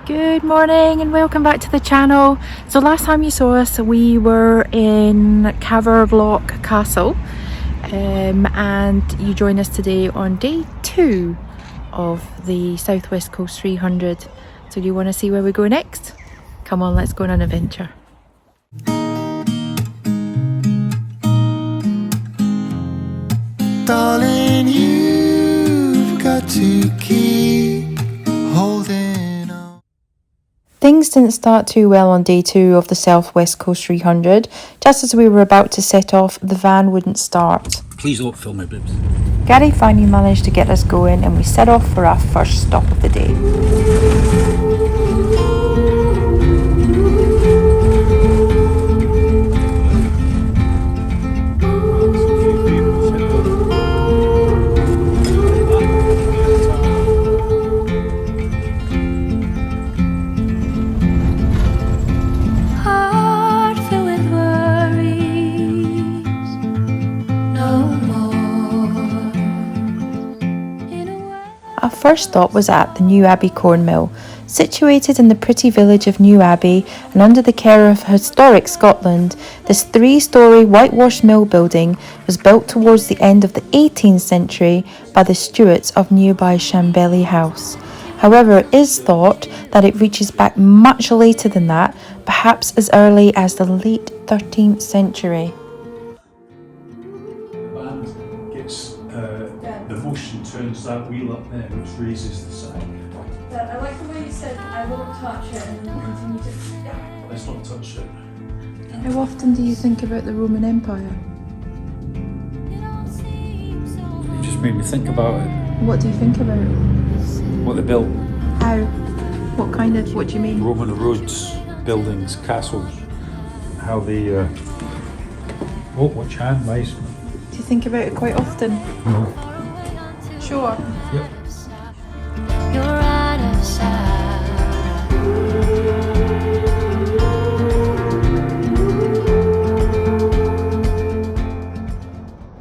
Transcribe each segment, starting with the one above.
Good morning and welcome back to the channel. So last time you saw us we were in Caravan Castle and you join us today on day 2 of the Southwest Coast 300. So do you want to see where we go next? Come on, let's go on an adventure. Darling, you've got to keep holding on. Things didn't start too well on day 2 of the Southwest Coast 300. Just as we were about to set off, the van wouldn't start. Please don't film my boobs. Gary finally managed to get us going and we set off for our first stop of the day. Our first stop was at the New Abbey corn mill. Situated in the pretty village of New Abbey and under the care of historic Scotland, this 3-storey whitewashed mill building was built towards the end of the 18th century by the Stuarts of nearby Shambelly House. However, it is thought that it reaches back much later than that, perhaps as early as the late 13th century. The motion turns that wheel up there, which raises the side. I like the way you said, I won't touch it, and then continue to... Yeah. Let's not touch it. How often do you think about the Roman Empire? You just made me think about it. What do you think about it? What they built. How? What kind of, what do you mean? Roman roads, buildings, castles. How they... Oh, watch hand, mice. Do you think about it quite often? No. Sure. Yep. You're out of sight.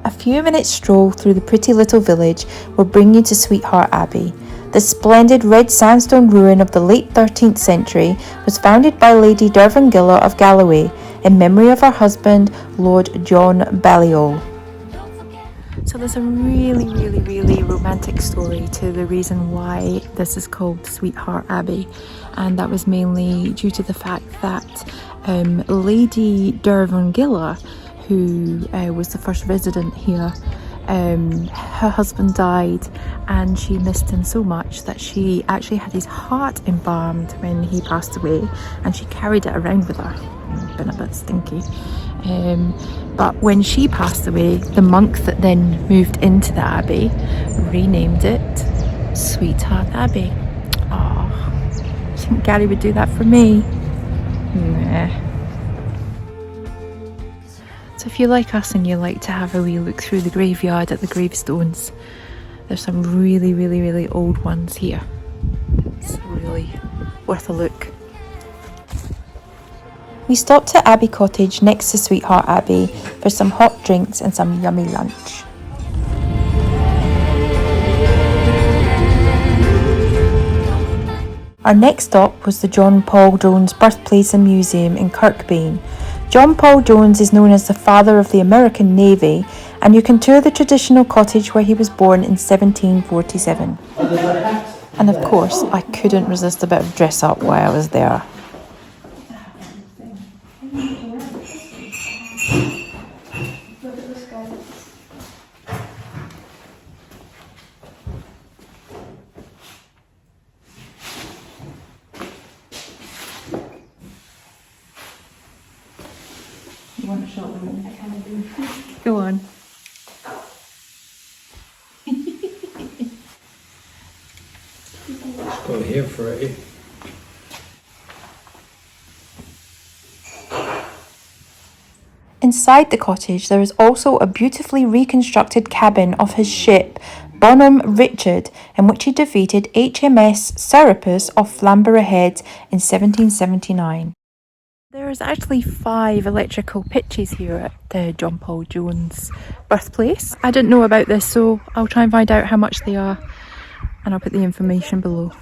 A few minutes stroll through the pretty little village will bring you to Sweetheart Abbey. The splendid red sandstone ruin of the late 13th century was founded by Lady Dervingilla of Galloway in memory of her husband, Lord John Balliol. So there's a really romantic story to the reason why this is called Sweetheart Abbey, and that was mainly due to the fact that Lady Dervingilla, who was the first resident here, her husband died and she missed him so much that she actually had his heart embalmed when he passed away, and she carried it around with her. Been a bit stinky. But when she passed away, the monk that then moved into the abbey renamed it Sweetheart Abbey. Oh, I think Gary would do that for me. Nah. So if you like us and you like to have a wee look through the graveyard at the gravestones, there's some really old ones here. It's really worth a look. We stopped at Abbey Cottage next to Sweetheart Abbey for some hot drinks and some yummy lunch. Our next stop was the John Paul Jones Birthplace and Museum in Kirkbean. John Paul Jones is known as the father of the American Navy, and you can tour the traditional cottage where he was born in 1747. And of course, I couldn't resist a bit of dress up while I was there. You want to show the room? I kind of do. Go on. Go here for it. Inside the cottage there is also a beautifully reconstructed cabin of his ship, Bonhomme Richard, in which he defeated HMS Serapis off Flamborough Head in 1779. There's actually 5 electrical pitches here at the John Paul Jones Birthplace. I didn't know about this, so I'll try and find out how much they are, and I'll put the information below.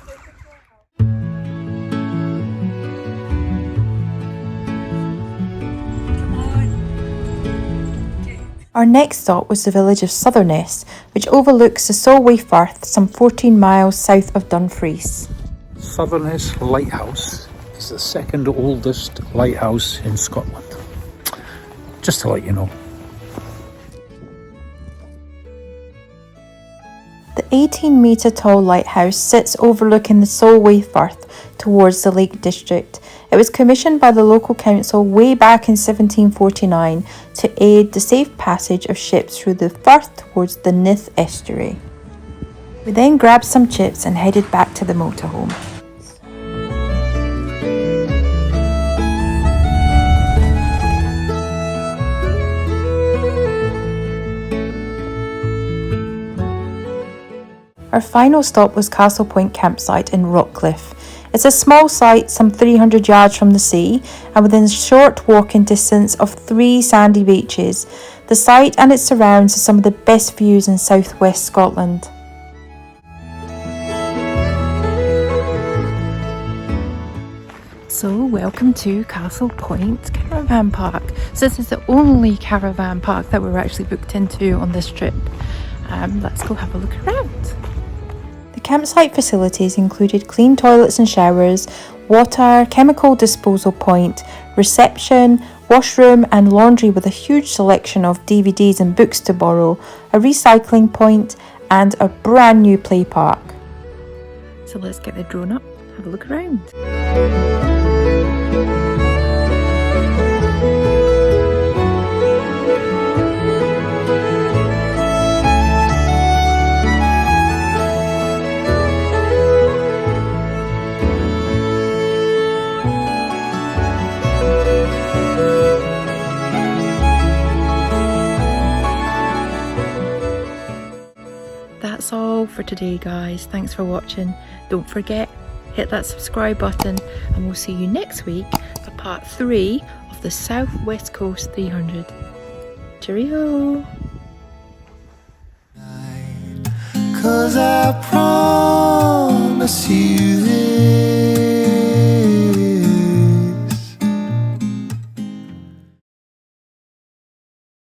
Our next stop was the village of Southerness, which overlooks the Solway Firth some 14 miles south of Dumfries. Southerness Lighthouse is the second oldest lighthouse in Scotland. Just to let you know. The 18-metre tall lighthouse sits overlooking the Solway Firth towards the Lake District. It was commissioned by the local council way back in 1749 to aid the safe passage of ships through the Firth towards the Nith estuary. We then grabbed some chips and headed back to the motorhome. Our final stop was Castle Point campsite in Rockcliffe. It's a small site some 300 yards from the sea and within short walking distance of 3 sandy beaches. The site and its surrounds are some of the best views in southwest Scotland. So welcome to Castle Point Caravan Park. So this is the only caravan park that we're actually booked into on this trip. Let's go have a look around. The campsite facilities included clean toilets and showers, water, chemical disposal point, reception, washroom and laundry with a huge selection of DVDs and books to borrow, a recycling point and a brand new play park. So let's get the drone up, have a look around. That's all for today, guys. Thanks for watching. Don't forget, hit that subscribe button and we'll see you next week for part 3 of the South West Coast 300. Cheerio! 'Cause I promise you this.